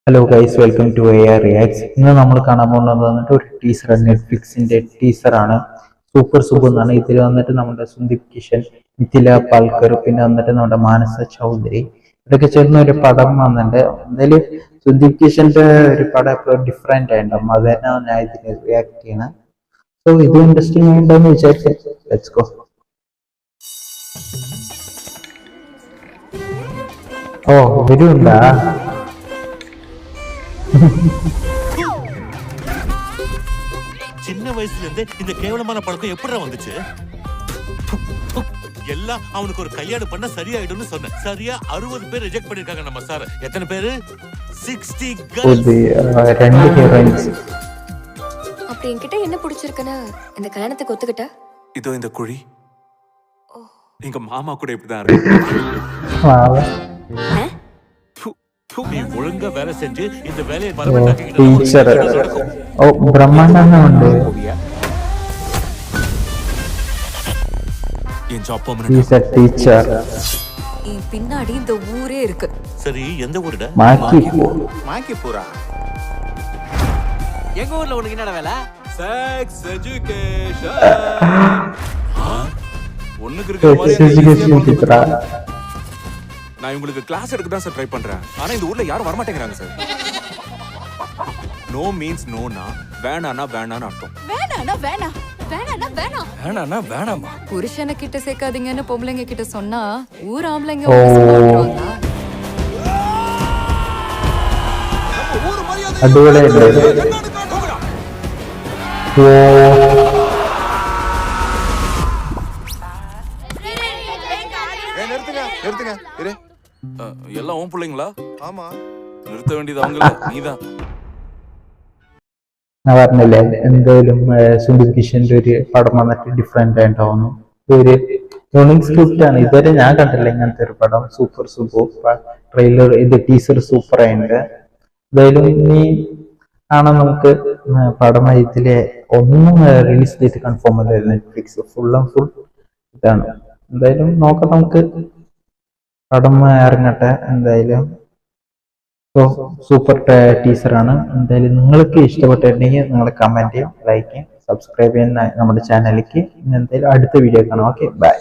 Hello guys, welcome to AR reacts. ഇന്ന് നമ്മൾ കാണാൻ പോകുന്നത് വന്നിട്ട് ഒരു ടീസർ, നെറ്റ്ഫ്ലിക്സിന്റെ ടീസറാണ്. സൂപ്പർ സുബു എന്നാണ്. ഇതിൽ വന്നിട്ട് നമ്മുടെ സുന്ദീപ് കിഷൻ, മിഥില പാൽക്കർ, പിന്നെ വന്നിട്ട് നമ്മുടെ മാനസ ചൗധരി, ഇതൊക്കെ ചേർന്ന ഒരു പടം വന്നിട്ടുണ്ട്. എന്തായാലും സുന്ദീപ് കിഷന്റെ ഒരു പടം എപ്പോഴും ഡിഫറെന്റ് ആയിട്ടുണ്ടാവും, അത് തന്നെയാണ് ഞാൻ ഇതിന് റിയാക്ട് ചെയ്യണം. സോ ഇത് ഇൻട്രസ്റ്റിംഗ് ആയിട്ടുണ്ടെന്ന് വിചാരിച്ചു. Let's go. ഓ, ഇവരുണ്ടാ? சின்ன வயசுல இருந்தே இந்த கேவலமான பழக்கம் எப்படி வந்துச்சு? எல்லாம் அவனுக்கு ஒரு கல்யாணம் பண்ண சரியாயிடும்னு சொன்னேன். சரியா 60 பேர் ரிஜெக்ட் பண்ணிருக்காங்க நம்ம சார். எத்தனை பேரு? 60 girls. ரெண்டு ஹீரோயின்ஸ். அப்படி என்கிட்ட என்ன பிடிச்சிருக்குன்னா இந்த கல்யாணத்துக்கு ஒத்துக்கிட்ட? இதோ இந்த குழி எங்க மாமா கூட இப்படிதான் இருக்கு. நீ ஒழுங்கா வேலை செஞ்சு இந்த வேலையை ടീച്ചർ. ഓ, ബ്രഹ്മാണ്ഡനുണ്ട്. என் ஜாப் ഈസ് എ ടീച്ചർ. என் பின்னாடி இந்த ஊரே இருக்கு. சரி, எந்த ஊருடா? மாக்கிப்பூரா. எங்க ஊர்ல உனக்கு என்னடா வேலை? Sex education. ஒண்ணுக்கு സെക്സ് എഡ്യൂക്കേഷൻ ടീച്ചറാ. நான் உங்களுக்கு கிளாஸ் எடுக்க தான் சார் ட்ரை பண்றேன். ஆனா இந்த ஊர்ல யாரும் வர மாட்டேங்கிறாங்க சார். நோ மீன்ஸ் நோனா, வேணானா வேணான்னு அர்த்தம். வேணானா வேணா, வேணானா வேணா. வேணானா வேணாமா. புருஷனை கிட்ட சேர்க்காதீங்கன்னு பொம்பளைங்க கிட்ட சொன்னா ஊர் ஆம்பளைங்க வந்துருவாங்க. അടിപൊളിയായിട്ട്. ഓ, நிறுத்துங்க இரு. எல்லாம் உன் பிள்ளைங்களா? ஆமா. நிறுத்த வேண்டியது அவங்கள, நீதான். ഞാൻ പറഞ്ഞില്ലേ, എന്തായാലും സുന്ദീപ് കിഷന്റെ ഒരു പടം വന്നിട്ട് ഡിഫറെന്റ് ആയിട്ടാവുന്നു. ഇതൊരു യൂണിക് സ്ക്രിപ്റ്റ് ആണ്. ഇതുവരെ ഞാൻ കണ്ടില്ല ഇങ്ങനത്തെ ഒരു പടം. സൂപ്പർ സൂപ്പർ ട്രെയിലർ, ഇത് ടീസർ സൂപ്പർ ആയിട്ടുണ്ട്. എന്തായാലും ഇനി കാണാൻ നമുക്ക് പടം. ഇതിലെ ഒന്നും റിലീസ് ഡേറ്റ് കൺഫേം അല്ലായിരുന്നു. നെറ്റ്ഫ്ലിക്സ് ഫുൾ ഇതാണ്. എന്തായാലും നോക്കാം നമുക്ക്. പടം ഇറങ്ങട്ടെ എന്തായാലും. സൂപ്പർ ടീസറാണ്. എന്തായാലും നിങ്ങൾക്ക് ഇഷ്ടപ്പെട്ടിട്ടുണ്ടെങ്കിൽ നിങ്ങൾ കമന്റ് ചെയ്യും, ലൈക്ക് ചെയ്യും, സബ്സ്ക്രൈബ് ചെയ്യാൻ നമ്മുടെ ചാനലിലേക്ക്. എന്തായാലും അടുത്ത വീഡിയോ കാണാം. Okay, by.